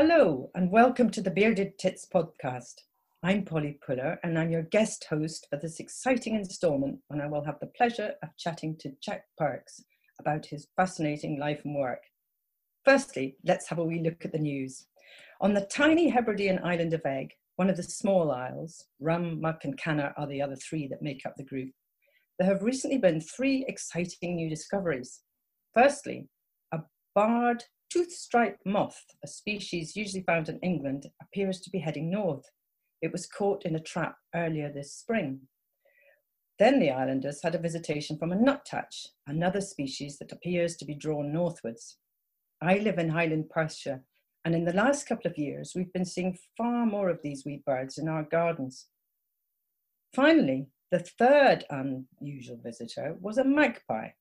Hello and welcome to the Bearded Tits podcast. I'm Polly Pullar and I'm your guest host for this exciting instalment when I will have the pleasure of chatting to Jack Parks about his fascinating life and work. Firstly, let's have a wee look at the news. On the tiny Hebridean island of Egg, one of the small isles, Rum, Muck and Canna are the other three that make up the group, there have recently been three exciting new discoveries. Firstly, a barred tooth-striped moth, a species usually found in England, appears to be heading north. It was caught in a trap earlier this spring. Then the islanders had a visitation from a nuthatch, another species that appears to be drawn northwards. I live in Highland Perthshire, and in the last couple of years, we've been seeing far more of these wee birds in our gardens. Finally, the third unusual visitor was a magpie,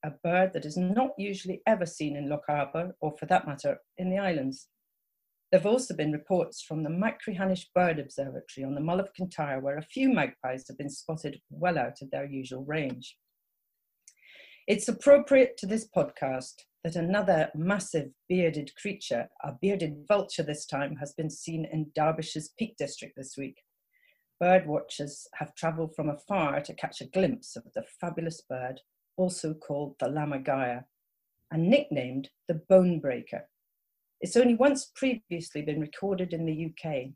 a bird that is not usually ever seen in Loch Arbor, or for that matter, in the islands. There have also been reports from the Machrihanish Bird Observatory on the Mull of Kintyre, where a few magpies have been spotted well out of their usual range. It's appropriate to this podcast that another massive bearded creature, a bearded vulture this time, has been seen in Derbyshire's Peak District this week. Bird watchers have travelled from afar to catch a glimpse of the fabulous bird, also called the lammergeier, and nicknamed the bone breaker. It's only once previously been recorded in the UK.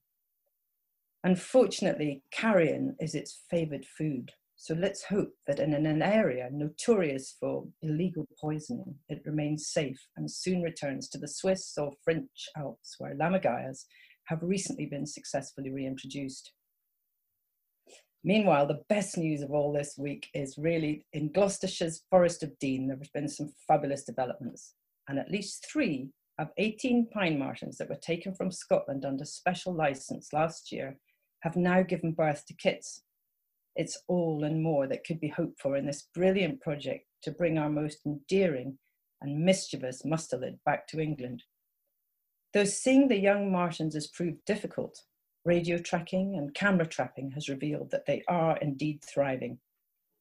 Unfortunately, carrion is its favoured food, so let's hope that in an area notorious for illegal poisoning, it remains safe and soon returns to the Swiss or French Alps, where lammergeiers have recently been successfully reintroduced. Meanwhile, the best news of all this week is really in Gloucestershire's Forest of Dean. There have been some fabulous developments, and at least 3 of 18 pine martens that were taken from Scotland under special licence last year have now given birth to kits. It's all and more that could be hoped for in this brilliant project to bring our most endearing and mischievous mustelid back to England. Though seeing the young martens has proved difficult, radio tracking and camera trapping has revealed that they are indeed thriving.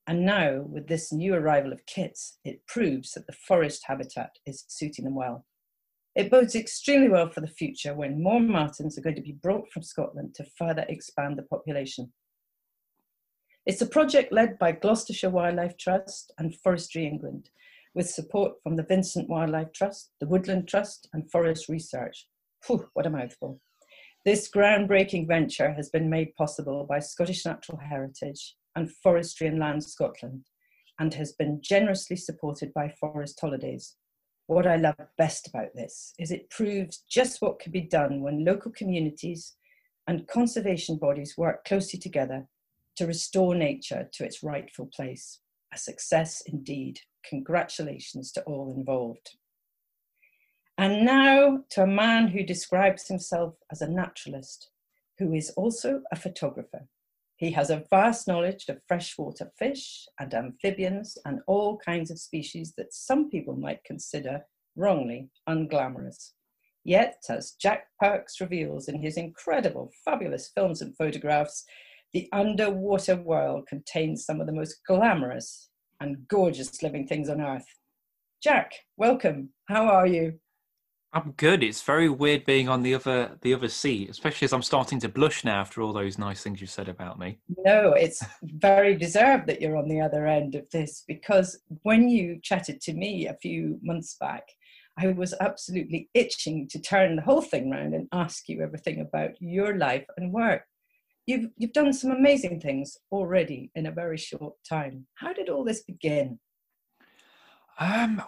And now, with this new arrival of kits, it proves that the forest habitat is suiting them well. It bodes extremely well for the future when more martens are going to be brought from Scotland to further expand the population. It's a project led by Gloucestershire Wildlife Trust and Forestry England, with support from the Vincent Wildlife Trust, the Woodland Trust and Forest Research. Phew, what a mouthful. This groundbreaking venture has been made possible by Scottish Natural Heritage and Forestry and Land Scotland, and has been generously supported by Forest Holidays. What I love best about this is it proves just what can be done when local communities and conservation bodies work closely together to restore nature to its rightful place. A success indeed. Congratulations to all involved. And now to a man who describes himself as a naturalist, who is also a photographer. He has a vast knowledge of freshwater fish and amphibians and all kinds of species that some people might consider wrongly unglamorous. Yet, as Jack Parks reveals in his incredible, fabulous films and photographs, the underwater world contains some of the most glamorous and gorgeous living things on Earth. Jack, welcome. How are you? I'm good. It's very weird being on the other seat, especially as I'm starting to blush now after all those nice things you've said about me. No, it's very deserved that you're on the other end of this, because when you chatted to me a few months back, I was absolutely itching to turn the whole thing around and ask you everything about your life and work. You've done some amazing things already in a very short time. How did all this begin?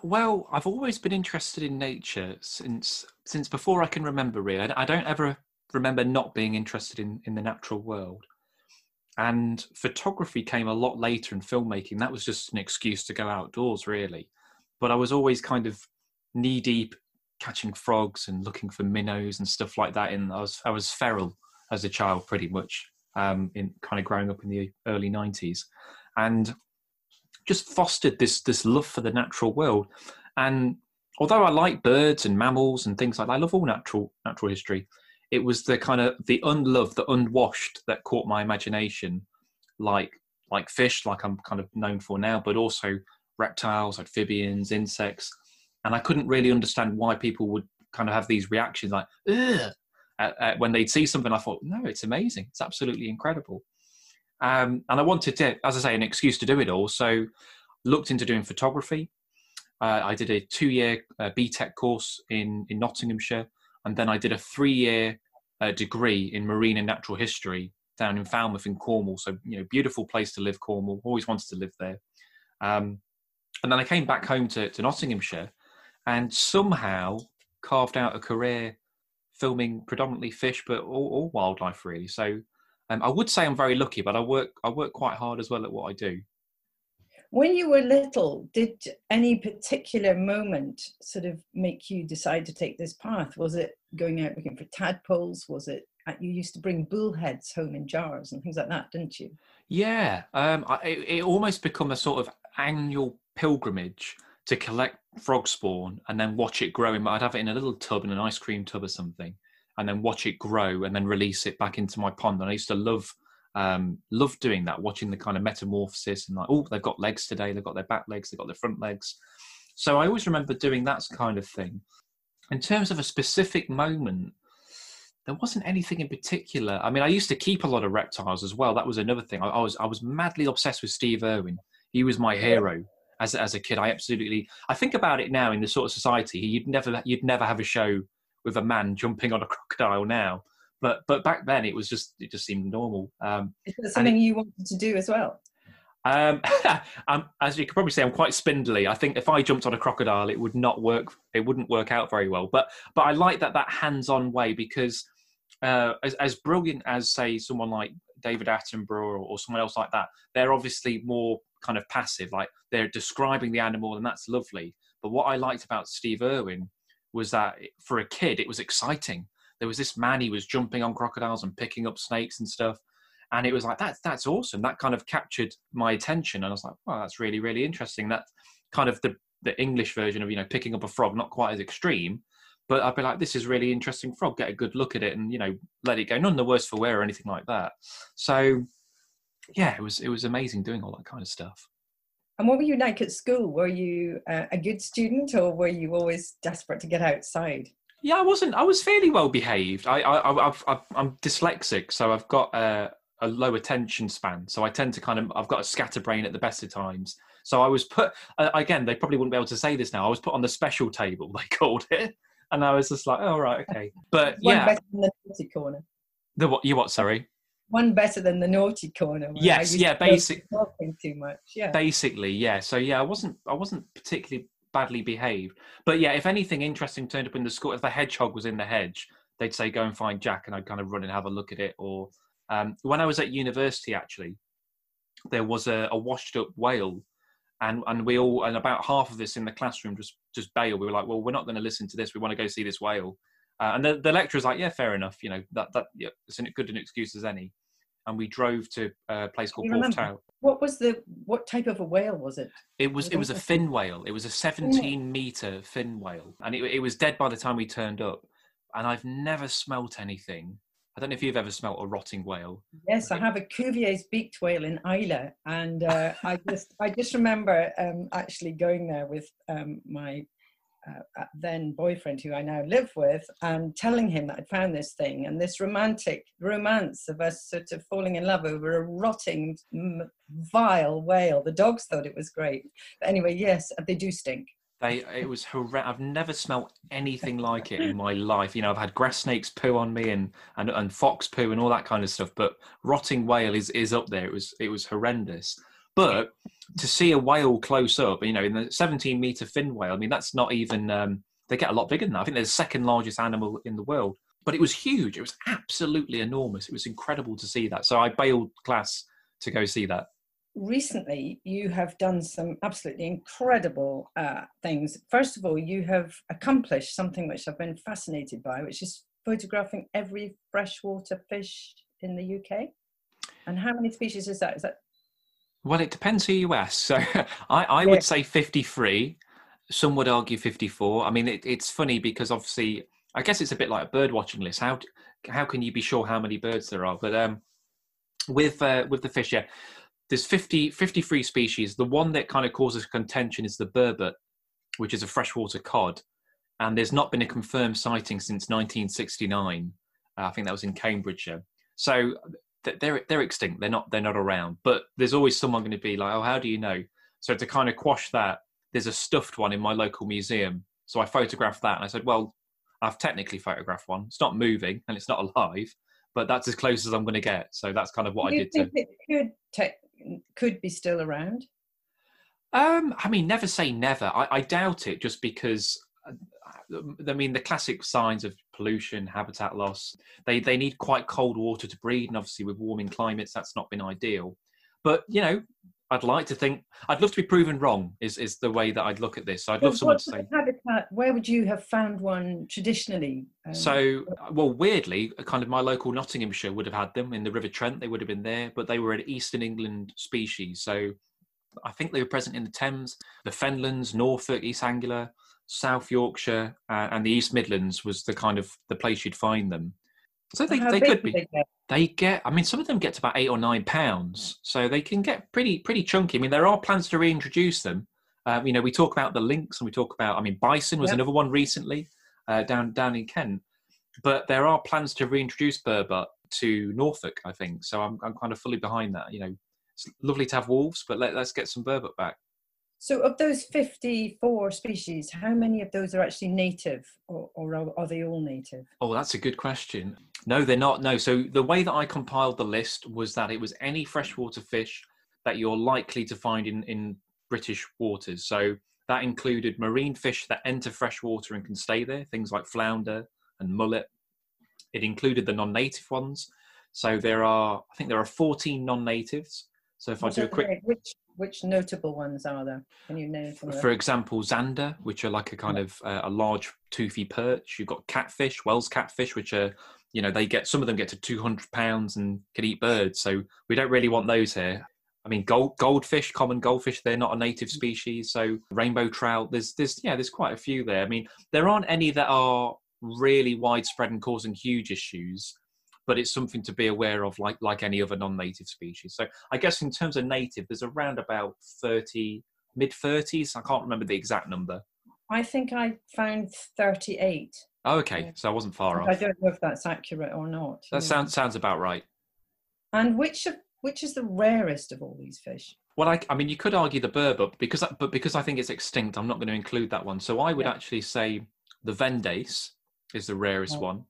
Well, I've always been interested in nature since before I can remember, really. I don't ever remember not being interested in the natural world. And photography came a lot later, and filmmaking, that was just an excuse to go outdoors, really. But I was always kind of knee-deep catching frogs and looking for minnows and stuff like that. And I was feral as a child, pretty much, in kind of growing up in the early 90s. And just fostered this love for the natural world. And although I like birds and mammals and things like that, I love all natural history. It was the kind of the unloved, the unwashed that caught my imagination, like fish, like I'm kind of known for now, but also reptiles, amphibians, insects. And I couldn't really understand why people would kind of have these reactions like, ugh, when they'd see something. I thought, no, it's amazing. It's absolutely incredible. And I wanted to, as I say, an excuse to do it all. So looked into doing photography. I did a 2-year BTEC course in Nottinghamshire, and then I did a 3-year degree in marine and natural history down in Falmouth in Cornwall. So, beautiful place to live, Cornwall. Always wanted to live there. And then I came back home to Nottinghamshire and somehow carved out a career filming predominantly fish, but all wildlife really. So I would say I'm very lucky, but I work quite hard as well at what I do. When you were little, did any particular moment sort of make you decide to take this path? Was it going out looking for tadpoles? Was it, you used to bring bullheads home in jars and things like that, didn't you? Yeah, it almost become a sort of annual pilgrimage to collect frog spawn and then watch it grow. I'd have it in a little tub, in an ice cream tub or something, and then watch it grow and then release it back into my pond. And I used to love doing that, watching the kind of metamorphosis and like, oh, they've got legs today, they've got their back legs, they've got their front legs. So I always remember doing that kind of thing. In terms of a specific moment, there wasn't anything in particular. I mean, I used to keep a lot of reptiles as well. That was another thing. I was madly obsessed with Steve Irwin. He was my hero as a kid. I think about it now in this sort of society, you'd never have a show with a man jumping on a crocodile now. But back then it just seemed normal. Is that something you wanted to do as well? As you can probably say, I'm quite spindly. I think if I jumped on a crocodile, it would not work. It wouldn't work out very well. But I like that hands-on way, because as brilliant as, say, someone like David Attenborough or someone else like that, they're obviously more kind of passive. Like, they're describing the animal, and that's lovely. But what I liked about Steve Irwin was that for a kid, it was exciting. There was this man, he was jumping on crocodiles and picking up snakes and stuff. And it was like, that's awesome. That kind of captured my attention. And I was like, wow, that's really, really interesting. That's kind of the English version of, picking up a frog, not quite as extreme. But I'd be like, this is really interesting frog. Get a good look at it and, let it go. None the worse for wear or anything like that. So, yeah, it was amazing doing all that kind of stuff. And what were you like at school? Were you a good student, or were you always desperate to get outside? Yeah, I wasn't. I was fairly well behaved. I'm dyslexic, so I've got a low attention span. So I tend to I've got a scatterbrain at the best of times. So I was put, again, they probably wouldn't be able to say this now, I was put on the special table, they called it. And I was just like, oh, right, okay. But One better than the naughty corner. What, sorry? One better than the naughty corner. Yes, yeah, basically. Talking too much, yeah. Basically, yeah. So yeah, I wasn't particularly badly behaved. But yeah, if anything interesting turned up in the school, if the hedgehog was in the hedge, they'd say, go and find Jack, and I'd kind of run and have a look at it. Or when I was at university, actually, there was a washed up whale, and about half of us in the classroom just bailed. We were like, well, we're not going to listen to this. We want to go see this whale. And the lecturer was like, yeah, fair enough. That it's as good an excuse as any. And we drove to a place called Porth Town. What type of a whale was it? It was a fin whale. It was a 17-meter fin whale, and it was dead by the time we turned up. And I've never smelt anything. I don't know if you've ever smelt a rotting whale. Yes, I have a Cuvier's beaked whale in Islay, and I just remember actually going there with my then boyfriend, who I now live with, and telling him that I'd found this thing, and this romantic romance of us sort of falling in love over a rotting, vile whale. The dogs thought it was great. But anyway, yes, they do stink. It was horrendous. I've never smelt anything like it in my life. I've had grass snakes poo on me and fox poo and all that kind of stuff, but rotting whale is up there. It was horrendous. But to see a whale close up, in the 17-meter fin whale, I mean, that's not even, they get a lot bigger than that. I think they're the second largest animal in the world. But it was huge. It was absolutely enormous. It was incredible to see that. So I bailed class to go see that. Recently, you have done some absolutely incredible things. First of all, you have accomplished something which I've been fascinated by, which is photographing every freshwater fish in the UK. And how many species is that? Well, it depends who you ask. So I would say 53. Some would argue 54. I mean, it's funny because obviously, I guess it's a bit like a bird watching list. How can you be sure how many birds there are? But with the fish, yeah, there's 53 species. The one that kind of causes contention is the burbot, which is a freshwater cod. and there's not been a confirmed sighting since 1969. I think that was in Cambridgeshire. So they're extinct. They're not around. But there's always someone going to be like, oh, how do you know? So to kind of quash that, there's a stuffed one in my local museum. So I photographed that, and I said, well, I've technically photographed one. It's not moving and it's not alive, but that's as close as I'm going to get. So that's kind of what I did. Do you think it could be still around? I mean, never say never. I doubt it, just because, I mean, the classic signs of pollution, habitat loss, they need quite cold water to breed. And obviously with warming climates, that's not been ideal. But, you know, I'd like to think, I'd love to be proven wrong is the way that I'd look at this. So I'd love someone to say. Habitat, where would you have found one traditionally? So, well, weirdly, kind of my local Nottinghamshire would have had them in the River Trent. They would have been there, but they were an Eastern England species. So I think they were present in the Thames, the Fenlands, Norfolk, East Anglia, South Yorkshire, and the East Midlands was the kind of the place you'd find them. So they could be. They get. I mean, some of them get to about 8 or 9 pounds, so they can get pretty chunky. I mean, there are plans to reintroduce them. You know, we talk about the lynx, and we talk about. I mean, bison was another one recently down in Kent, but there are plans to reintroduce burbot to Norfolk, I think. So I'm kind of fully behind that. You know, it's lovely to have wolves, but let's get some burbot back. So of those 54 species, how many of those are actually native, or are they all native? Oh, that's a good question. No, they're not. No. So the way that I compiled the list was that it was any freshwater fish that you're likely to find in British waters. So that included marine fish that enter freshwater and can stay there, things like flounder and mullet. It included the non-native ones. So I think there are 14 non-natives. So if I do a quick... Which notable ones are there? Can you name some of them? For example, zander, which are like a kind of a large toothy perch. You've got catfish, Wells catfish, which are, you know, some of them get to 200 pounds and can eat birds. So we don't really want those here. I mean, goldfish, common goldfish, they're not a native species. So rainbow trout, there's quite a few there. I mean, there aren't any that are really widespread and causing huge issues, but it's something to be aware of, like any other non-native species. So I guess in terms of native, there's around about 30, mid-30s. I can't remember the exact number. I think I found 38. Oh, okay. So I wasn't far off. I don't know if that's accurate or not. That sounds about right. And which is the rarest of all these fish? Well, I mean, you could argue the burbot, but because I think it's extinct, I'm not going to include that one. So I would actually say the Vendace is the rarest one.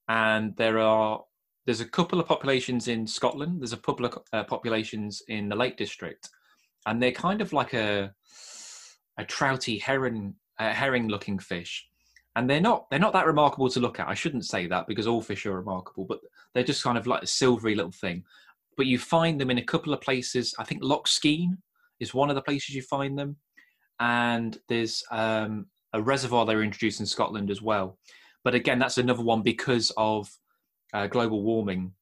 And there's a couple of populations in Scotland. There's a couple of populations in the Lake District, and they're kind of like a trouty herring-looking fish. And they're not that remarkable to look at. I shouldn't say that because all fish are remarkable, but they're just kind of like a silvery little thing. But you find them in a couple of places. I think Loch Skene is one of the places you find them, and there's a reservoir they were introduced in Scotland as well. But again, that's another one because of global warming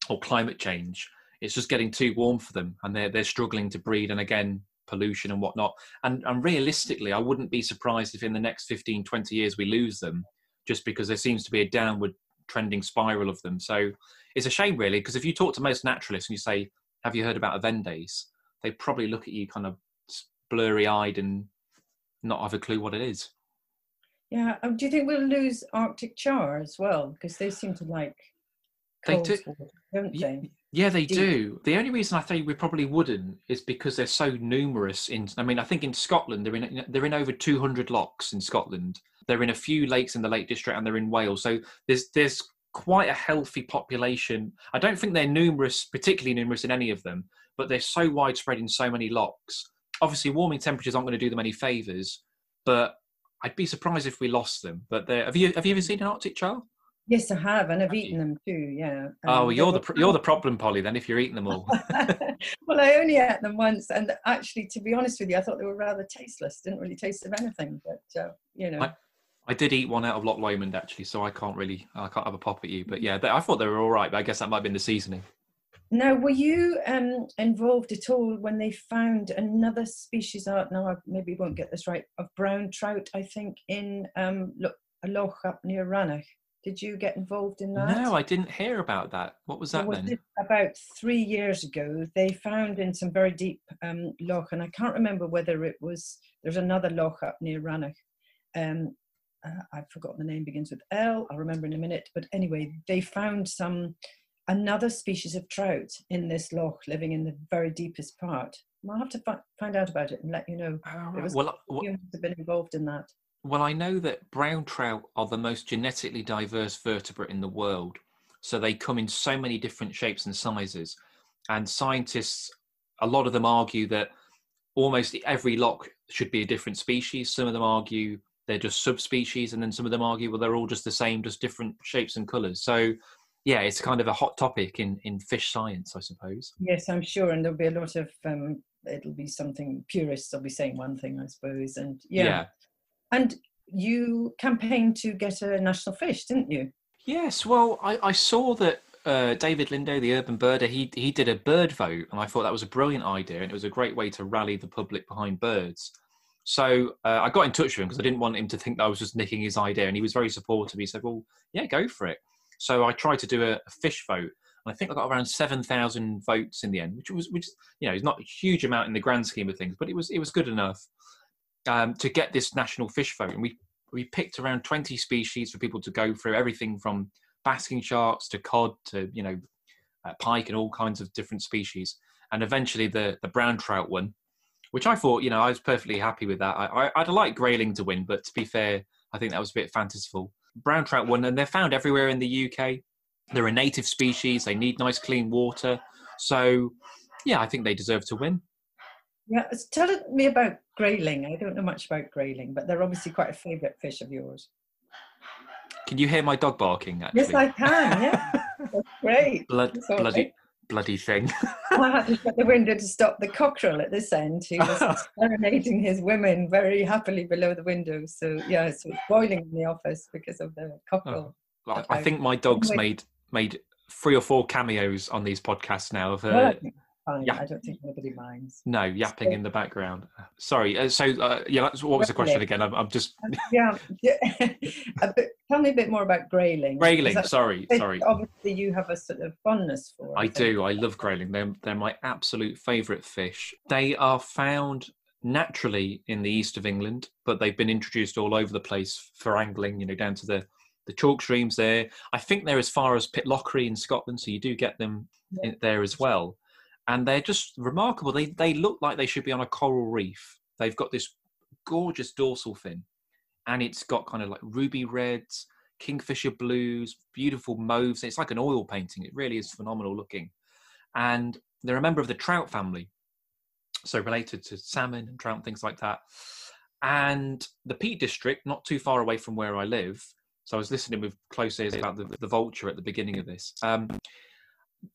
or climate change. It's just getting too warm for them, and they're struggling to breed, and again, pollution and whatnot. And realistically, I wouldn't be surprised if in the next 15, 20 years we lose them, just because there seems to be a downward trending spiral of them. So it's a shame, really, because if you talk to most naturalists and you say, have you heard about a Vendace? They probably look at you kind of blurry-eyed and not have a clue what it is. Yeah. Do you think we'll lose Arctic char as well? Because they seem to like cold water, don't they? Yeah, they do. The only reason I think we probably wouldn't is because they're so numerous. I think in Scotland, they're in over 200 lochs in Scotland. They're in a few lakes in the Lake District, and they're in Wales. So there's quite a healthy population. I don't think they're particularly numerous in any of them, but they're so widespread in so many lochs. Obviously, warming temperatures aren't going to do them any favours, but I'd be surprised if we lost them. But have you ever seen an Arctic char? Yes, I have, and I've eaten them too. Yeah. You're the problem, Polly. Then, if you're eating them all. Well, I only ate them once, and actually, to be honest with you, I thought they were rather tasteless. Didn't really taste of anything, but you know. I did eat one out of Loch Lomond actually, so I can't have a pop at you. But yeah, I thought they were all right. But I guess that might have been the seasoning. Now, were you involved at all when they found another species out? Now, I maybe won't get this right. Of brown trout, I think, in a loch up near Rannoch. Did you get involved in that? No, I didn't hear about that. What was that then? About 3 years ago, they found in some very deep loch, and I can't remember whether it was. There's another loch up near Rannoch, I've forgotten the name, begins with L, I'll remember in a minute. But anyway, they found another species of trout in this loch living in the very deepest part. I'll have to find out about it and let you know. It was humans have been involved in that. Well, I know that brown trout are the most genetically diverse vertebrate in the world. So they come in so many different shapes and sizes. And scientists, a lot of them argue that almost every loch should be a different species. Some of them argue they're just subspecies, and then some of them argue, well, they're all just the same, just different shapes and colours. So, yeah, it's kind of a hot topic in fish science, I suppose. Yes, I'm sure. And there'll be a lot of, it'll be something, purists will be saying one thing, I suppose. And yeah. And you campaigned to get a national fish, didn't you? Yes, well, I saw that David Lindo, the urban birder, he did a bird vote, and I thought that was a brilliant idea, and it was a great way to rally the public behind birds. So I got in touch with him because I didn't want him to think that I was just nicking his idea, and he was very supportive. He said, well, yeah, go for it. So I tried to do a fish vote, and I think I got around 7,000 votes in the end, which is not a huge amount in the grand scheme of things, but it was good enough to get this national fish vote. And we picked around 20 species for people to go through, everything from basking sharks to cod to pike and all kinds of different species. And eventually the brown trout won, which I thought, I was perfectly happy with that. I'd like grayling to win, but to be fair, I think that was a bit fanciful. Brown trout won, and they're found everywhere in the UK. They're a native species. They need nice, clean water. So, yeah, I think they deserve to win. Yeah, tell me about grayling. I don't know much about grayling, but they're obviously quite a favourite fish of yours. Can you hear my dog barking, actually? Yes, I can, yeah. That's great. Bloody thing. I had to shut the window to stop the cockerel at this end, who was serenading his women very happily below the window. So, yeah, so it's boiling in the office because of the cockerel. Oh, I think my dog's made 3 or 4 cameos on these podcasts now of fine. I don't think anybody minds. No, yapping in the background. Sorry. What was the question again? I'm just. Yeah. Tell me a bit more about grayling. Grayling. Sorry. Obviously, you have a sort of fondness for. I do. I love grayling. They're my absolute favourite fish. They are found naturally in the east of England, but they've been introduced all over the place for angling. Down to the chalk streams there. I think they're as far as Pitlochry in Scotland, so you do get them there as well. And they're just remarkable. They look like they should be on a coral reef. They've got this gorgeous dorsal fin, and it's got kind of like ruby reds, kingfisher blues, beautiful mauves. It's like an oil painting. It really is phenomenal looking. And they're a member of the trout family, so related to salmon and trout and things like that. And the Peak District, not too far away from where I live, so I was listening with close ears about the vulture at the beginning of this.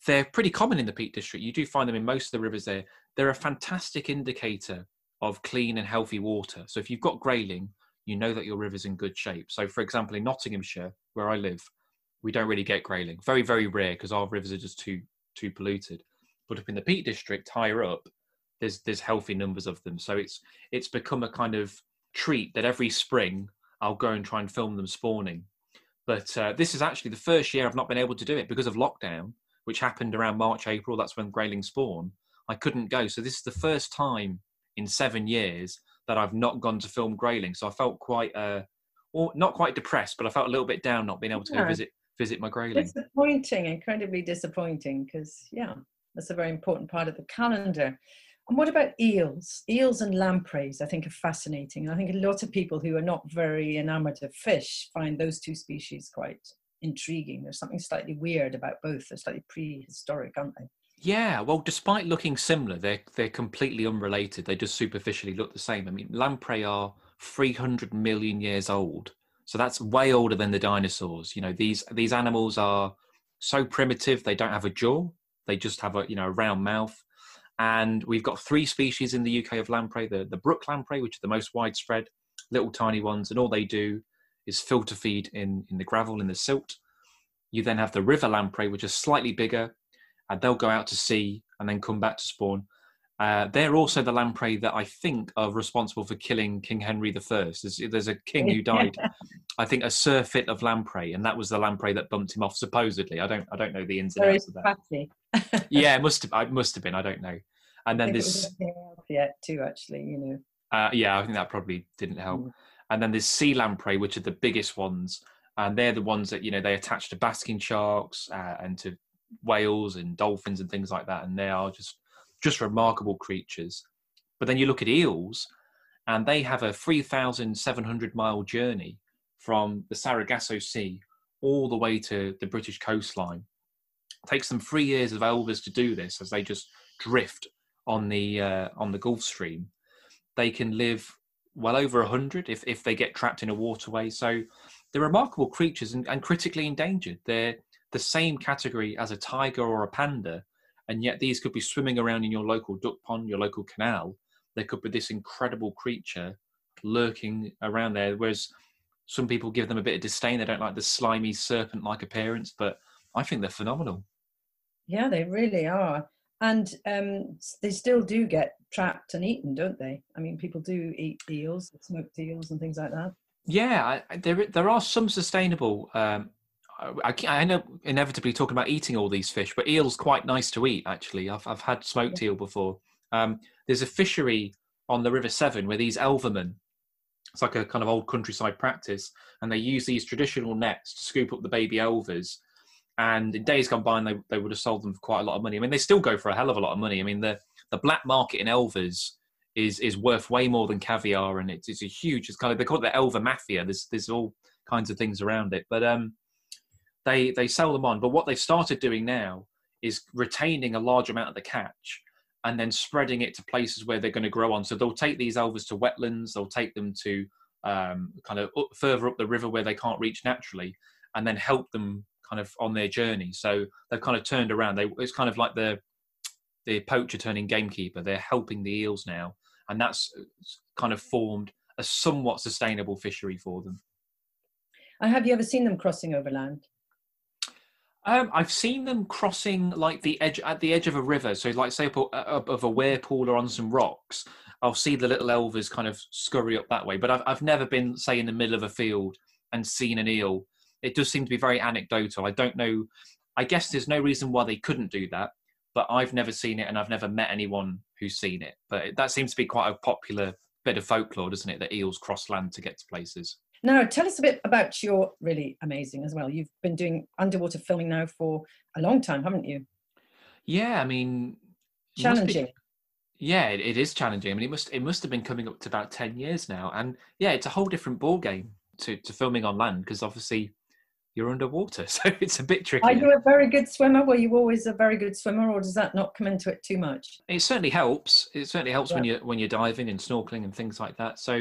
They're pretty common in the Peak District. You do find them in most of the rivers there. They're a fantastic indicator of clean and healthy water. So if you've got grayling, you know that your river's in good shape. So, for example, in Nottinghamshire, where I live, we don't really get grayling. Very, very rare, because our rivers are just too polluted. But up in the Peak District, higher up, there's healthy numbers of them. So it's become a kind of treat that every spring I'll go and try and film them spawning. But this is actually the first year I've not been able to do it because of lockdown, which happened around March, April. That's when grayling spawn. I couldn't go. So this is the first time in 7 years that I've not gone to film grayling. So I felt quite, not quite depressed, but I felt a little bit down not being able to go visit my grayling. Disappointing, incredibly disappointing, because, that's a very important part of the calendar. And what about eels? Eels and lampreys, I think, are fascinating. I think a lot of people who are not very enamoured of fish find those two species quite intriguing. There's something slightly weird about both. They're slightly prehistoric, aren't they? Yeah, well, despite looking similar, they're completely unrelated. They just superficially look the same. I mean, lamprey are 300 million years old, so that's way older than the dinosaurs. These animals are so primitive. They don't have a jaw. They just have a round mouth. And we've got 3 species in the UK of lamprey: the brook lamprey, which are the most widespread, little tiny ones, and all they do is filter feed in the gravel, in the silt. You then have the river lamprey, which is slightly bigger, and they'll go out to sea and then come back to spawn. They're also the lamprey that I think are responsible for killing King Henry I. There's a king who died, I think, a surfeit of lamprey, and that was the lamprey that bumped him off, supposedly. I don't know the ins and outs of that. Yeah, it must have been. I don't know. And then this. Yet too, actually, Yeah, I think that probably didn't help. And then there's sea lamprey, which are the biggest ones. And they're the ones that, they attach to basking sharks and to whales and dolphins and things like that. And they are just remarkable creatures. But then you look at eels, and they have a 3,700-mile journey from the Sargasso Sea all the way to the British coastline. It takes them 3 years of elvers to do this, as they just drift on the Gulf Stream. They can live well over 100 if they get trapped in a waterway. So they're remarkable creatures and critically endangered. They're the same category as a tiger or a panda, and yet these could be swimming around in your local duck pond, your local canal. There could be this incredible creature lurking around there, whereas some people give them a bit of disdain. They don't like the slimy serpent-like appearance, but I think they're phenomenal. Yeah, they really are. And they still do get trapped and eaten, don't they? I mean, people do eat eels, smoked eels and things like that. Yeah, there are some sustainable... I know inevitably talking about eating all these fish, but eel's quite nice to eat, actually. I've had smoked eel before. There's a fishery on the River Severn where these elvermen, it's like a kind of old countryside practice, and they use these traditional nets to scoop up the baby elvers. And in days gone by, and they would have sold them for quite a lot of money. I mean, they still go for a hell of a lot of money. I mean, the black market in elvers is worth way more than caviar, and it's a huge. It's kind of, they call it the elver mafia. There's all kinds of things around it, but they sell them on. But what they've started doing now is retaining a large amount of the catch and then spreading it to places where they're going to grow on. So they'll take these elvers to wetlands. They'll take them to kind of further up the river where they can't reach naturally, and then help them kind of on their journey. So they've kind of turned around. It's kind of like the poacher turning gamekeeper. They're helping the eels now, and that's kind of formed a somewhat sustainable fishery for them. And have you ever seen them crossing over land? I've seen them crossing like at the edge of a river. So like say up of a whirlpool or on some rocks, I'll see the little elvers kind of scurry up that way. But I've never been, say, in the middle of a field and seen an eel. It does seem to be very anecdotal. I don't know. I guess there's no reason why they couldn't do that, but I've never seen it, and I've never met anyone who's seen it. But that seems to be quite a popular bit of folklore, doesn't it? That eels cross land to get to places. Now, tell us a bit about your really amazing as well. You've been doing underwater filming now for a long time, haven't you? Yeah, I mean, challenging. Yeah, it is challenging. I mean, it must have been coming up to about 10 years now, and yeah, it's a whole different ball game to filming on land, because obviously you're underwater, so it's a bit tricky. Are you a very good swimmer? Were you always a very good swimmer, or does that not come into it too much? It certainly helps. It certainly helps when you're diving and snorkeling and things like that. So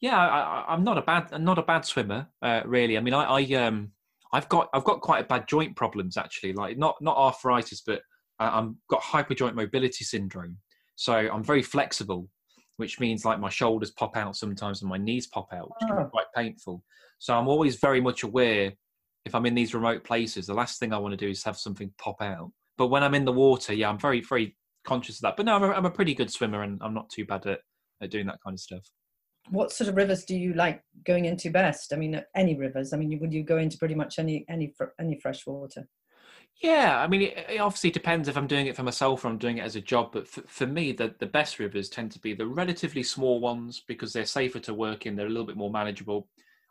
yeah, I'm not a bad swimmer, really. I mean, I've got quite a bad joint problems, actually. Like not arthritis, but I've got hyperjoint mobility syndrome. So I'm very flexible, which means like my shoulders pop out sometimes and my knees pop out, which can be quite painful. So I'm always very much aware, if I'm in these remote places, the last thing I want to do is have something pop out. But when I'm in the water, yeah, I'm very, very conscious of that. But no, I'm a pretty good swimmer, and I'm not too bad at doing that kind of stuff. What sort of rivers do you like going into best? I mean, any rivers? I mean, would you go into pretty much any fresh water? Yeah, I mean, it obviously depends if I'm doing it for myself or I'm doing it as a job. But for me, the best rivers tend to be the relatively small ones, because they're safer to work in. They're a little bit more manageable.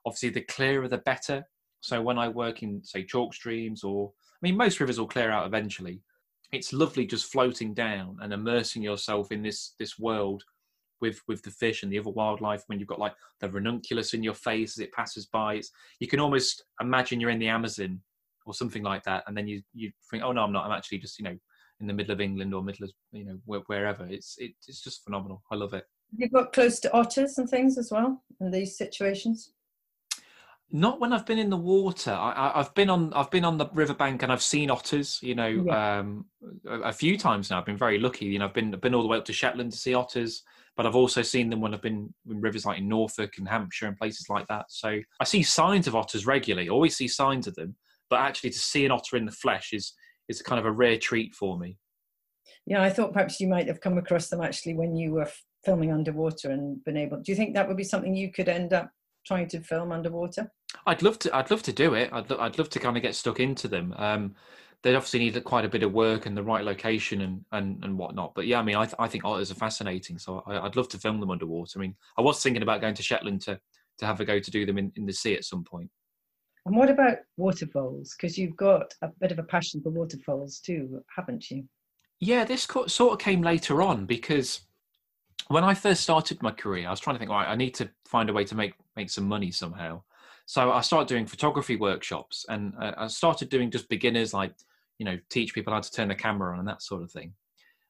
Obviously, the clearer, the better. So when I work in, say, chalk streams, or, I mean, most rivers will clear out eventually. It's lovely just floating down and immersing yourself in this world with the fish and the other wildlife. When you've got like the ranunculus in your face as it passes by, you can almost imagine you're in the Amazon or something like that, and then you think, oh no, I'm not. I'm actually just in the middle of England or middle of wherever. It's just phenomenal. I love it. You've got close to otters and things as well in these situations. Not when I've been in the water. I've been on the riverbank and I've seen otters. A few times now. I've been very lucky. I've been all the way up to Shetland to see otters, but I've also seen them when I've been in rivers like in Norfolk and Hampshire and places like that. So I see signs of otters regularly. Always see signs of them, but actually to see an otter in the flesh is kind of a rare treat for me. Yeah, I thought perhaps you might have come across them actually when you were filming underwater and been able. Do you think that would be something you could end up trying to film underwater? I'd love to do it. I'd love to kind of get stuck into them. they obviously need quite a bit of work and the right location and whatnot. But yeah, I mean, I think otters are fascinating. So I'd love to film them underwater. I mean, I was thinking about going to Shetland to have a go to do them in the sea at some point. And what about waterfalls? Because you've got a bit of a passion for waterfalls too, haven't you? Yeah, this sort of came later on because when I first started my career, I was trying to think, all right, I need to find a way to make some money somehow. So I started doing photography workshops, and I started doing just beginners, like, teach people how to turn the camera on and that sort of thing.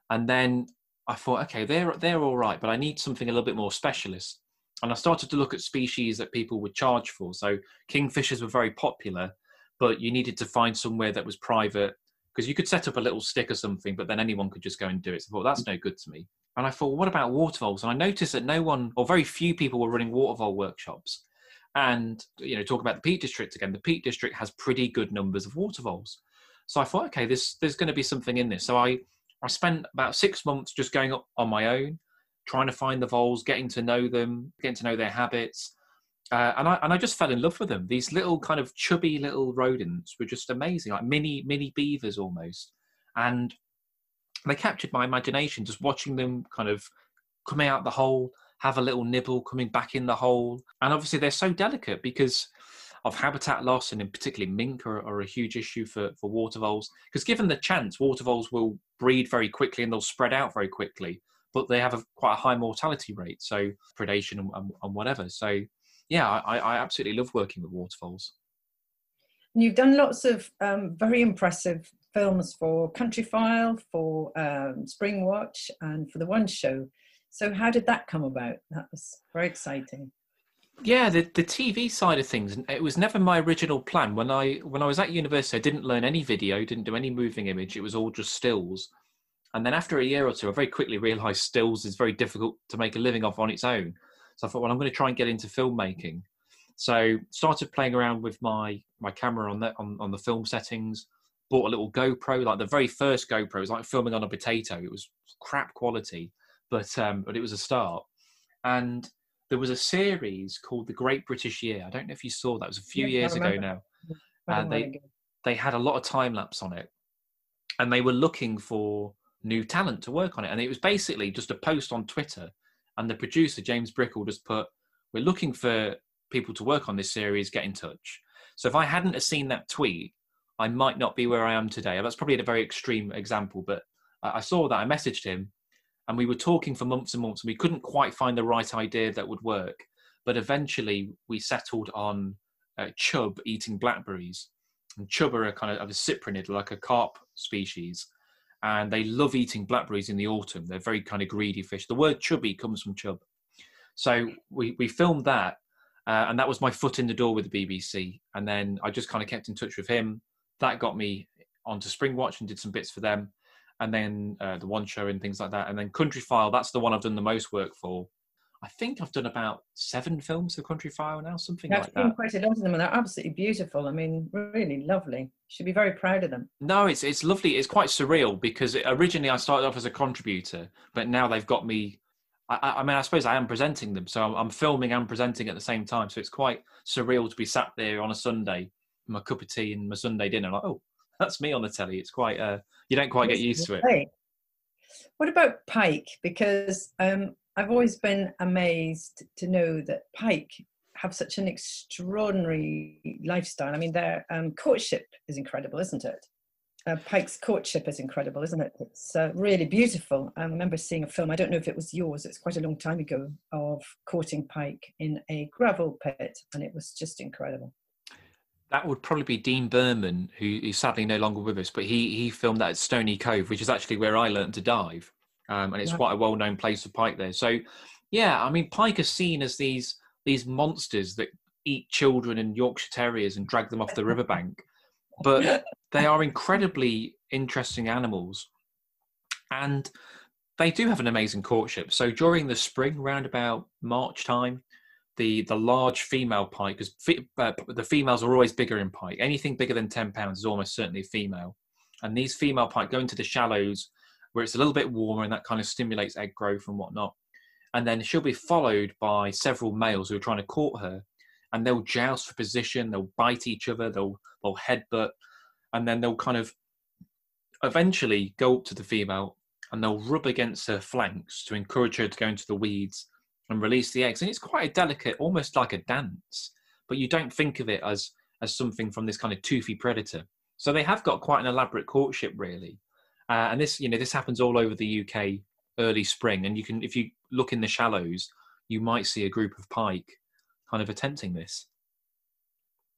And then I thought, okay, they're all right, but I need something a little bit more specialist. And I started to look at species that people would charge for. So kingfishers were very popular, but you needed to find somewhere that was private, because you could set up a little stick or something, but then anyone could just go and do it. So I thought, that's no good to me. And I thought, well, what about waterfalls? And I noticed that no one, or very few people, were running waterfall workshops. And, talk about the Peak District again. The Peak District has pretty good numbers of waterfalls. So I thought, okay, there's going to be something in this. So I spent about 6 months just going up on my own, trying to find the voles, getting to know them, getting to know their habits. And I just fell in love with them. These little kind of chubby little rodents were just amazing, like mini beavers almost. And they captured my imagination, just watching them kind of coming out the hole, have a little nibble, coming back in the hole. And obviously they're so delicate because of habitat loss, and in particularly mink are a huge issue for water voles. Because given the chance, water voles will breed very quickly and they'll spread out very quickly, but they have quite a high mortality rate, so predation and whatever. So yeah, I absolutely love working with waterfalls. And you've done lots of very impressive films for Countryfile, for Spring Watch, and for the One Show. So how did that come about? That was very exciting. Yeah, the TV side of things, it was never my original plan. When I was at university, I didn't learn any video, didn't do any moving image. It was all just stills. And then after a year or two, I very quickly realised stills is very difficult to make a living off on its own. So I thought, well, I'm going to try and get into filmmaking. So started playing around with my camera on the film settings, bought a little GoPro, like the very first GoPro. It was like filming on a potato. It was crap quality, but it was a start. And there was a series called The Great British Year. I don't know if you saw that. It was a few years ago now. And they had a lot of time lapse on it. And they were looking for new talent to work on it. And it was basically just a post on Twitter. And the producer, James Brickell, just put, we're looking for people to work on this series, get in touch. So if I hadn't have seen that tweet, I might not be where I am today. That's probably a very extreme example, but I saw that, I messaged him, and we were talking for months and months, and we couldn't quite find the right idea that would work. But eventually we settled on chub eating blackberries. And chub are a kind of a cyprinid, like a carp species. And they love eating blackberries in the autumn. They're very kind of greedy fish. The word chubby comes from chub. So we filmed that. And that was my foot in the door with the BBC. And then I just kind of kept in touch with him. That got me onto Spring Watch and did some bits for them. And then the One Show and things like that. And then Countryfile, that's the one I've done the most work for. I think I've done about 7 films for Countryfile now, something like that. I've seen quite a lot of them, and they're absolutely beautiful. I mean, really lovely. Should be very proud of them. No, it's lovely. It's quite surreal because originally I started off as a contributor, but now they've got me. I mean, I suppose I am presenting them, so I'm filming and presenting at the same time. So it's quite surreal to be sat there on a Sunday, my cup of tea and my Sunday dinner, like, oh, that's me on the telly. It's quite, you don't quite get used to it. What about pike? Because I've always been amazed to know that pike have such an extraordinary lifestyle. I mean, their courtship is incredible, isn't it? Pike's courtship is incredible, isn't it? It's really beautiful. I remember seeing a film, I don't know if it was yours, it's quite a long time ago, of courting pike in a gravel pit, and it was just incredible. That would probably be Dean Berman, who's sadly no longer with us, but he filmed that at Stony Cove, which is actually where I learned to dive. And it's quite a well-known place for pike there. So, yeah, I mean, pike are seen as these monsters that eat children and Yorkshire Terriers and drag them off the riverbank. But they are incredibly interesting animals. And they do have an amazing courtship. So during the spring, round about March time, the large female pike, because the females are always bigger in pike. Anything bigger than 10 pounds is almost certainly a female. And these female pike go into the shallows where it's a little bit warmer, and that kind of stimulates egg growth and whatnot. And then she'll be followed by several males who are trying to court her, and they'll joust for position, they'll bite each other, they'll headbutt, and then they'll kind of eventually go up to the female and they'll rub against her flanks to encourage her to go into the weeds and release the eggs. And it's quite a delicate, almost like a dance, but you don't think of it as something from this kind of toothy predator. So they have got quite an elaborate courtship, really. And this, this happens all over the UK early spring. And you can, if you look in the shallows, you might see a group of pike kind of attempting this.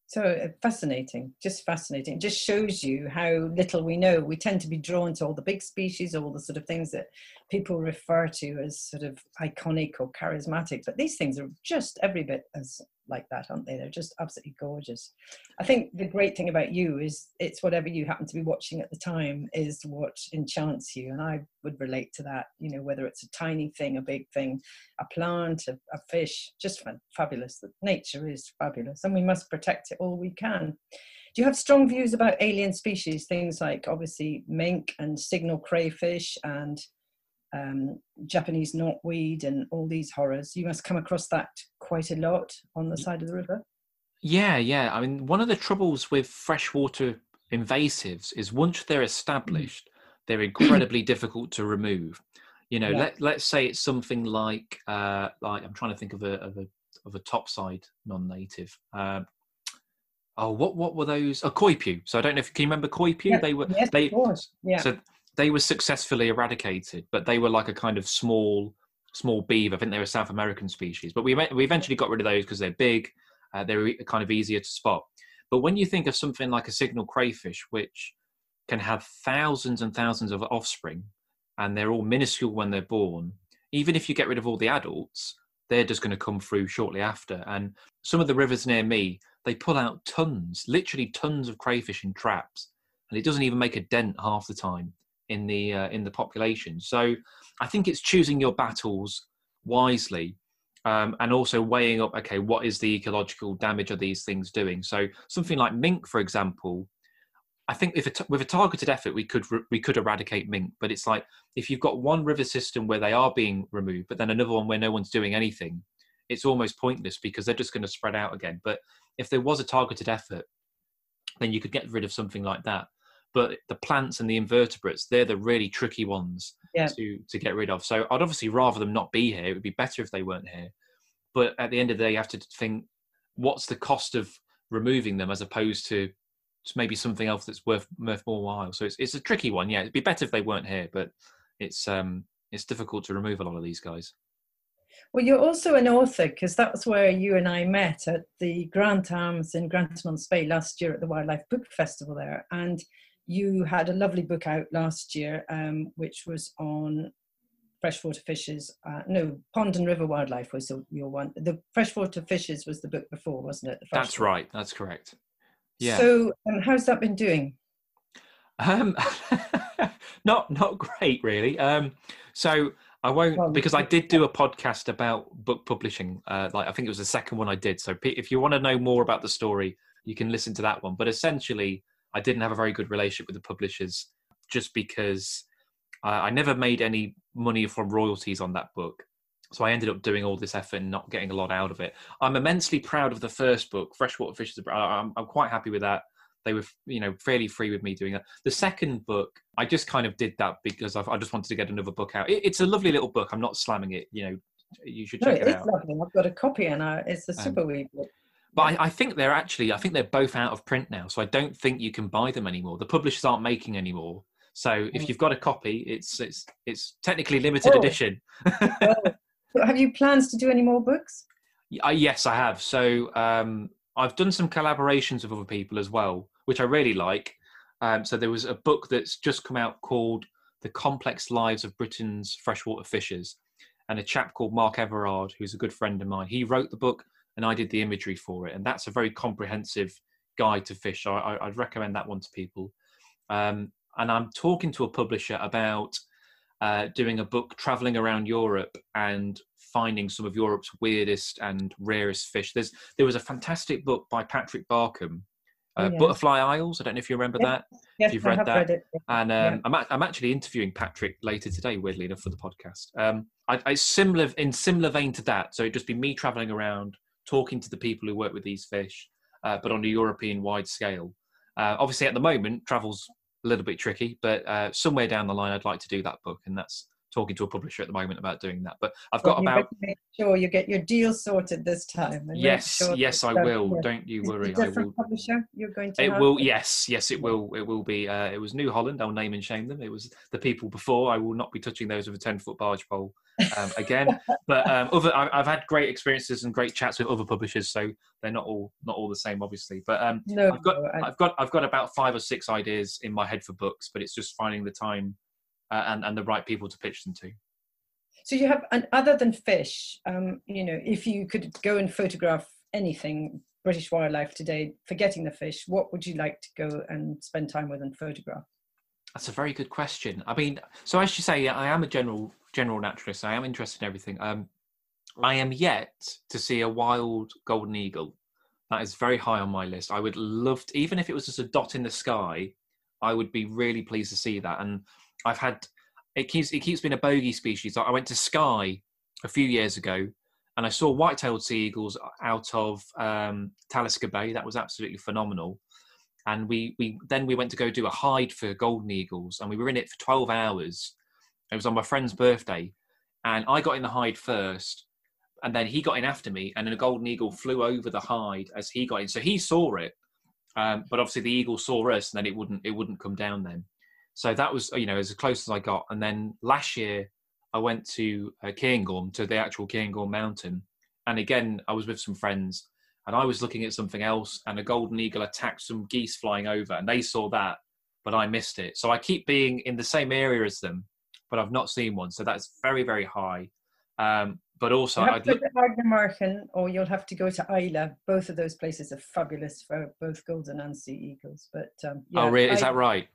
So fascinating, just fascinating. It just shows you how little we know. We tend to be drawn to all the big species, all the sort of things that people refer to as sort of iconic or charismatic. But these things are just every bit as like that, aren't they? They're just absolutely gorgeous. I think the great thing about you is it's whatever you happen to be watching at the time is what enchants you. And I would relate to that, whether it's a tiny thing, a big thing, a plant, a fish, just fabulous. Nature is fabulous and we must protect it all we can. Do you have strong views about alien species, things like obviously mink and signal crayfish and Japanese knotweed and all these horrors? You must come across that quite a lot on the side of the river. Yeah. I mean, one of the troubles with freshwater invasives is once they're established, they're incredibly difficult to remove. Let's say it's something like I'm trying to think of a topside non-native. What were those? Koi pew. So I don't know if can you remember koi pew? Yes, of course. Yeah. So they were successfully eradicated, but they were like a kind of small beaver. I think they were a South American species, but we eventually got rid of those because they're big. They're kind of easier to spot. But when you think of something like a signal crayfish, which can have thousands and thousands of offspring, and they're all minuscule when they're born, even if you get rid of all the adults, they're just going to come through shortly after. And some of the rivers near me, they pull out literally tons of crayfish in traps, and it doesn't even make a dent half the time in the population. So I think it's choosing your battles wisely, and also weighing up, okay, what is the ecological damage of these things doing? So something like mink, for example, I think with a targeted effort, we could eradicate mink, but it's like if you've got one river system where they are being removed, but then another one where no one's doing anything, it's almost pointless because they're just going to spread out again. But if there was a targeted effort, then you could get rid of something like that. But the plants and the invertebrates, they're the really tricky ones to get rid of. So I'd obviously rather them not be here. It would be better if they weren't here. But at the end of the day, you have to think, what's the cost of removing them as opposed to maybe something else that's worth more while. So it's a tricky one. Yeah, it'd be better if they weren't here, but it's difficult to remove a lot of these guys. Well, you're also an author, because that's where you and I met at the Grant Arms in Granton-on-Spey last year at the Wildlife Book Festival there. And you had a lovely book out last year, which was on freshwater fishes. Pond and river wildlife was your one. The freshwater fishes was the book before, wasn't it? That's right. That's correct. Yeah. So how's that been doing? Not great, really. So I won't, because I did do a podcast about book publishing. I think it was the second one I did. So if you want to know more about the story, you can listen to that one. But essentially, I didn't have a very good relationship with the publishers just because I never made any money from royalties on that book. So I ended up doing all this effort and not getting a lot out of it. I'm immensely proud of the first book, Freshwater Fishes. I'm quite happy with that. They were, fairly free with me doing that. The second book, I just kind of did that because I just wanted to get another book out. It's a lovely little book. I'm not slamming it. You should check it out. It's lovely. I've got a copy and it's a super wee book. But I think they're both out of print now. So I don't think you can buy them anymore. The publishers aren't making any more. So if you've got a copy, it's technically limited edition. So have you plans to do any more books? Yes, I have. So I've done some collaborations with other people as well, which I really like. So there was a book that's just come out called The Complex Lives of Britain's Freshwater Fishers. And a chap called Mark Everard, who's a good friend of mine, he wrote the book and I did the imagery for it. And that's a very comprehensive guide to fish. So I'd recommend that one to people. And I'm talking to a publisher about doing a book traveling around Europe and finding some of Europe's weirdest and rarest fish. There was a fantastic book by Patrick Barkham, Butterfly Isles. I don't know if you remember that. Yes, if you've read that. Read it. And I'm actually interviewing Patrick later today, weirdly enough, for the podcast. It's similar in similar vein to that. So it'd just be me traveling around, talking to the people who work with these fish, but on a European wide scale. Obviously, at the moment, travel's a little bit tricky, but somewhere down the line, I'd like to do that book, and that's talking to a publisher at the moment about doing that. But I've got You about... better make sure you get your deal sorted this time. And make Yes, sure yes, I will. Don't you worry. Is it a I different will. publisher you're going to It have? will, yes, it will. It will be. It was New Holland. I'll name and shame them. It was the people before. I will not be touching those with a 10-foot barge pole again. But I've had great experiences and great chats with other publishers, so they're not all the same, obviously. But No, I've got about 5 or 6 ideas in my head for books, but it's just finding the time and the right people to pitch them to. So you have, and other than fish, if you could go and photograph anything, British wildlife today, forgetting the fish, what would you like to go and spend time with and photograph? That's a very good question. I mean, so as you say, I am a general naturalist. I am interested in everything. I am yet to see a wild golden eagle. That is very high on my list. I would love to, even if it was just a dot in the sky, I would be really pleased to see that. And I've had, it keeps being a bogey species. I went to Skye a few years ago, and I saw white-tailed sea eagles out of Talisker Bay. That was absolutely phenomenal. And we went to go do a hide for golden eagles, and we were in it for 12 hours. It was on my friend's birthday, and I got in the hide first, and then he got in after me, and then a golden eagle flew over the hide as he got in. So he saw it, but obviously the eagle saw us, and then it wouldn't come down then. So that was, as close as I got. And then last year, I went to Cairngorm, to the actual Cairngorm mountain. And again, I was with some friends, and I was looking at something else, and a golden eagle attacked some geese flying over, and they saw that, but I missed it. So I keep being in the same area as them, but I've not seen one. So that's very, very high. But also, I'd go to Ardnamurchan, or you'll have to go to Isla. Both of those places are fabulous for both golden and sea eagles. But oh, really? Is that right?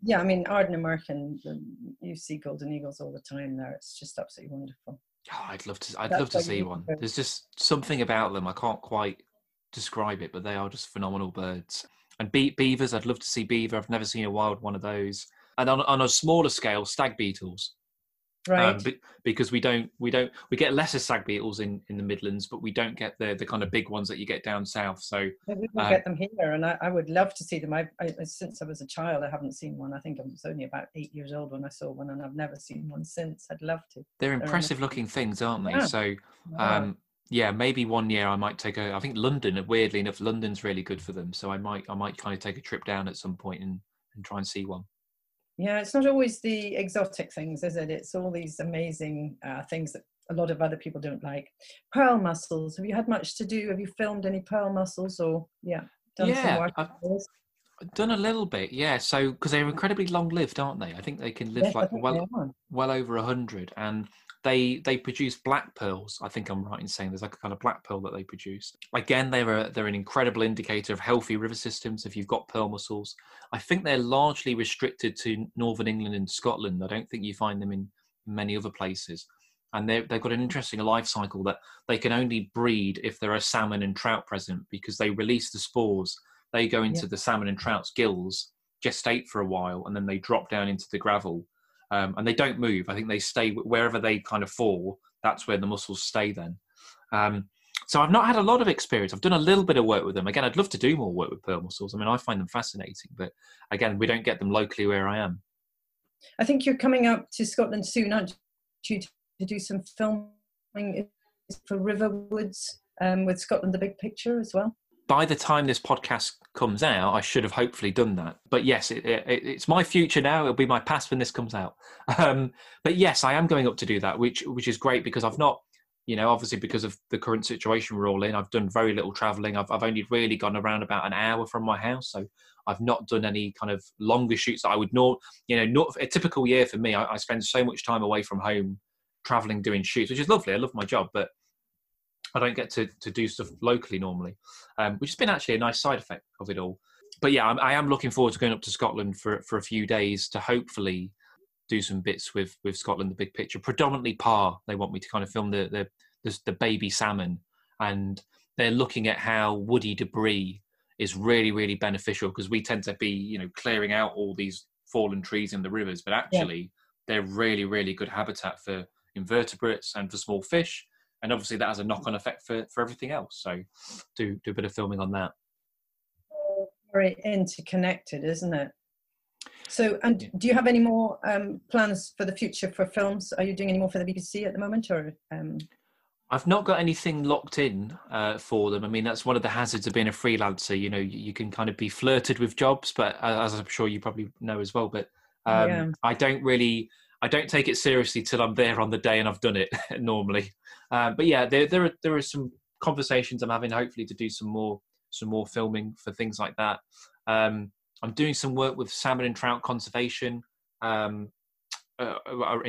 Yeah, I mean, Ardnamurchan, you see golden eagles all the time there. It's just absolutely wonderful. Oh, I'd love to see one. There's just something about them. I can't quite describe it, but they are just phenomenal birds. And beavers, I'd love to see beaver. I've never seen a wild one of those. And on a smaller scale, stag beetles. Right. Because we get lesser stag beetles in the Midlands, but we don't get the kind of big ones that you get down south. So we don't get them here, and I would love to see them. I since I was a child, I haven't seen one. I think I was only about 8 years old when I saw one, and I've never seen one since. I'd love to. They're impressive looking things, aren't they? Yeah. So maybe one year I might I think London, weirdly enough, London's really good for them. So I might kind of take a trip down at some point and try and see one. Yeah, it's not always the exotic things, is it? It's all these amazing things that a lot of other people don't like. Pearl mussels. Have you had much to do? Have you filmed any pearl mussels or done some work? I've done a little bit, yeah. So because they're incredibly long-lived, aren't they? I think they can live well over 100, and they produce black pearls. I think I'm right in saying there's like a kind of black pearl that they produce. Again, they're an incredible indicator of healthy river systems. If you've got pearl mussels, I think they're largely restricted to Northern England and Scotland. I don't think you find them in many other places. And they've got an interesting life cycle that they can only breed if there are salmon and trout present, because they release the spores. They go into the salmon and trout's gills, gestate for a while, and then they drop down into the gravel. And they don't move. I think they stay wherever they kind of fall. That's where the mussels stay then. So I've not had a lot of experience. I've done a little bit of work with them. Again, I'd love to do more work with pearl mussels. I mean, I find them fascinating, but again, we don't get them locally where I am. I think you're coming up to Scotland soon, aren't you, to do some filming for Riverwoods with Scotland the Big Picture as well? By the time this podcast comes out, I should have hopefully done that. But yes, it's my future now. It'll be my past when this comes out. But yes, I am going up to do that, which is great, because I've not, obviously because of the current situation we're all in, I've done very little travelling. I've only really gone around about an hour from my house. So I've not done any kind of longer shoots that I would not a typical year for me. I spend so much time away from home travelling, doing shoots, which is lovely. I love my job, but I don't get to do stuff locally normally, which has been actually a nice side effect of it all. But yeah, I am looking forward to going up to Scotland for a few days to hopefully do some bits with Scotland the Big Picture. Predominantly Parr, they want me to kind of film the baby salmon, and they're looking at how woody debris is really, really beneficial, because we tend to be, clearing out all these fallen trees in the rivers, but actually they're really, really good habitat for invertebrates and for small fish. And obviously that has a knock-on effect for everything else. So do a bit of filming on that. Very interconnected, isn't it? So, and do you have any more plans for the future for films? Are you doing any more for the BBC at the moment, or? I've not got anything locked in for them. I mean, that's one of the hazards of being a freelancer. You know, you can kind of be flirted with jobs, but as I'm sure you probably know as well. But Yeah. I don't take it seriously till I'm there on the day and I've done it normally. But yeah, there are some conversations I'm having, hopefully, to do some more filming for things like that. I'm doing some work with salmon and trout conservation in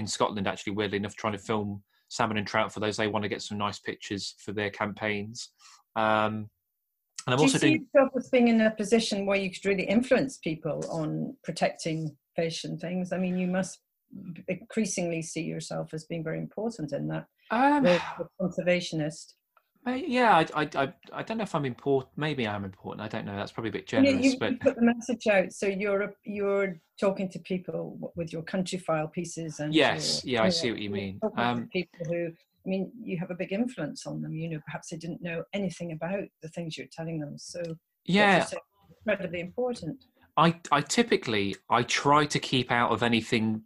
Scotland, actually, weirdly enough, trying to film salmon and trout for those they want to get some nice pictures for their campaigns. And I'm also doing. Do you see yourself as being in a position where you could really influence people on protecting fish and things? I mean, you must increasingly see yourself as being very important in that role as a conservationist. Yeah, I don't know if I'm important. Maybe I'm important. I don't know. That's probably a bit generous. You put the message out, so you're talking to people with your country file pieces, and yes, I see what you mean. To people who, I mean, you have a big influence on them. You know, perhaps they didn't know anything about the things you're telling them. So yeah, it's incredibly important. I typically try to keep out of anything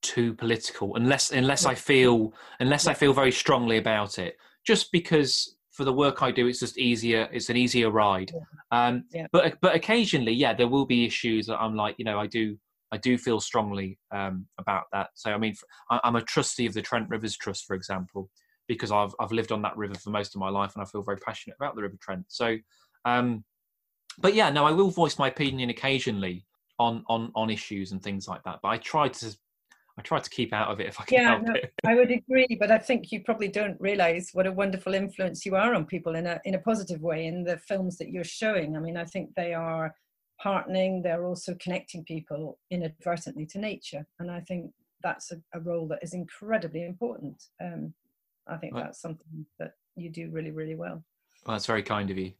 too political, unless I feel very strongly about it. Just because for the work I do, it's just easier. It's an easier ride. But occasionally, there will be issues that I'm like, you know, I do feel strongly about that. So I mean, I'm a trustee of the Trent Rivers Trust, for example, because I've lived on that river for most of my life, and I feel very passionate about the River Trent. So, but yeah, no, I will voice my opinion occasionally on issues and things like that. But I try to keep out of it if I can help it. I would agree, but I think you probably don't realise what a wonderful influence you are on people in a positive way in the films that you're showing. I mean, I think they are heartening. They're also connecting people inadvertently to nature, and I think that's a role that is incredibly important. I think that's something that you do really, really well. Well, that's very kind of you.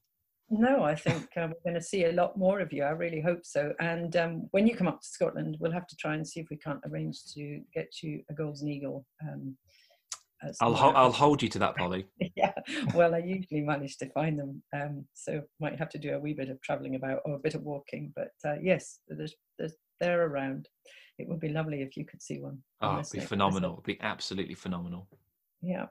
No, I think we're going to see a lot more of you. I really hope so. And when you come up to Scotland, we'll have to try and see if we can't arrange to get you a golden eagle. I'll hold you to that, Polly. Yeah, well, I usually manage to find them, so might have to do a wee bit of travelling about or a bit of walking. But yes, they're around. It would be lovely if you could see one. Oh, it'd be phenomenal. It'd be absolutely phenomenal. Yeah.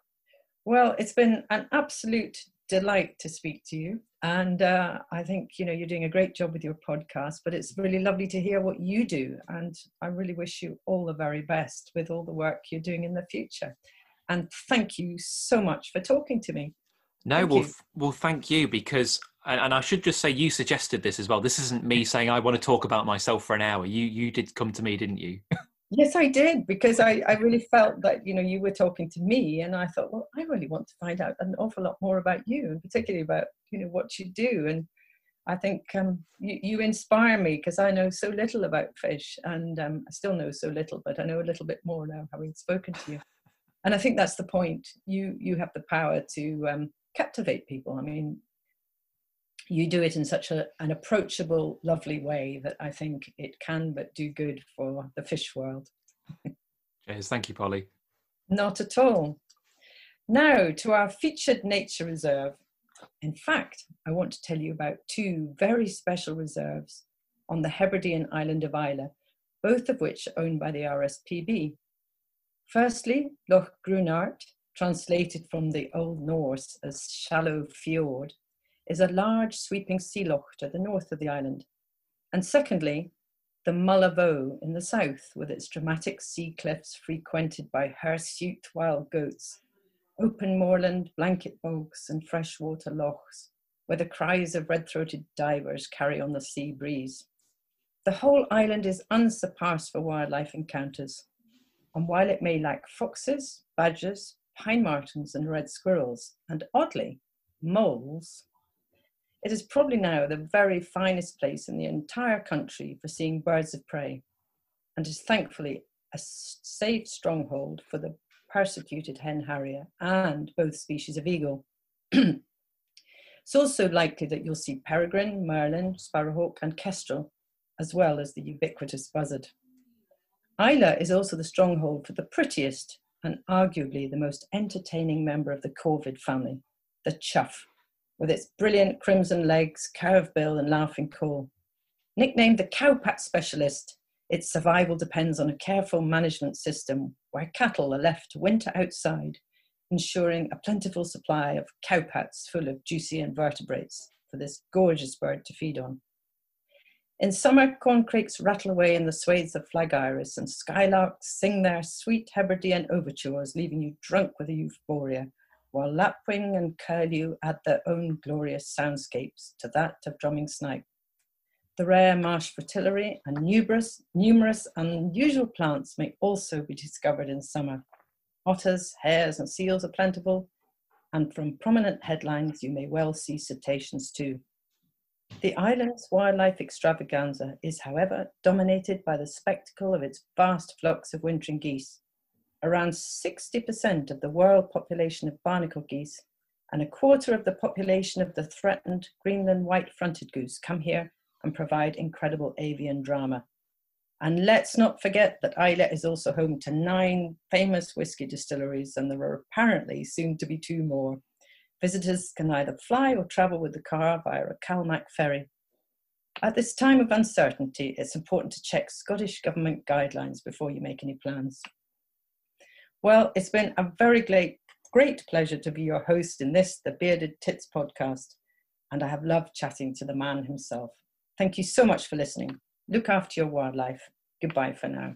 Well, it's been an absolute delight to speak to you, and I think you're doing a great job with your podcast, but it's really lovely to hear what you do, and I really wish you all the very best with all the work you're doing in the future. And thank you so much for talking to me. Thank you, because and I should just say, you suggested this as well. This isn't me saying I want to talk about myself for an hour. You did come to me, didn't you? Yes, I did, because I really felt that, you were talking to me, and I thought, well, I really want to find out an awful lot more about you, and particularly about, what you do. And I think you inspire me, because I know so little about fish, and I still know so little, but I know a little bit more now, having spoken to you. And I think that's the point. You have the power to captivate people. I mean, you do it in such an approachable, lovely way that I think it can but do good for the fish world. Cheers. Thank you, Polly. Not at all. Now to our featured nature reserve. In fact, I want to tell you about two very special reserves on the Hebridean island of Islay, both of which are owned by the RSPB. Firstly, Loch Grunart, translated from the Old Norse as shallow fjord, is a large sweeping sea loch to the north of the island. And secondly, the Mull of O in the south, with its dramatic sea cliffs frequented by hirsute wild goats, open moorland, blanket bogs and freshwater lochs, where the cries of red-throated divers carry on the sea breeze. The whole island is unsurpassed for wildlife encounters, and while it may lack foxes, badgers, pine martens and red squirrels, and oddly, moles, it is probably now the very finest place in the entire country for seeing birds of prey, and is thankfully a safe stronghold for the persecuted hen harrier and both species of eagle. It's also likely that you'll see peregrine, merlin, sparrowhawk and kestrel, as well as the ubiquitous buzzard. Islay is also the stronghold for the prettiest and arguably the most entertaining member of the corvid family, the chough, with its brilliant crimson legs, curved bill and laughing call. Nicknamed the cowpat specialist, Its survival depends on a careful management system where cattle are left to winter outside, ensuring a plentiful supply of cowpats full of juicy invertebrates for this gorgeous bird to feed on. In summer, corncrakes rattle away in the swathes of flag iris, and skylarks sing their sweet Hebridean overtures, leaving you drunk with euphoria, while lapwing and curlew add their own glorious soundscapes to that of drumming snipe. The rare marsh fritillary and numerous unusual plants may also be discovered in summer. Otters, hares and seals are plentiful, and from prominent headlines you may well see cetaceans too. The island's wildlife extravaganza is, however, dominated by the spectacle of its vast flocks of wintering geese. Around 60% of the world population of barnacle geese and a quarter of the population of the threatened Greenland white-fronted goose come here and provide incredible avian drama. And let's not forget that Islay is also home to 9 famous whiskey distilleries, and there are apparently soon to be 2 more. Visitors can either fly or travel with the car via a Calmac ferry. At this time of uncertainty, it's important to check Scottish Government guidelines before you make any plans. Well, it's been a very great pleasure to be your host in this, the Bearded Tits podcast, and I have loved chatting to the man himself. Thank you so much for listening. Look after your wildlife. Goodbye for now.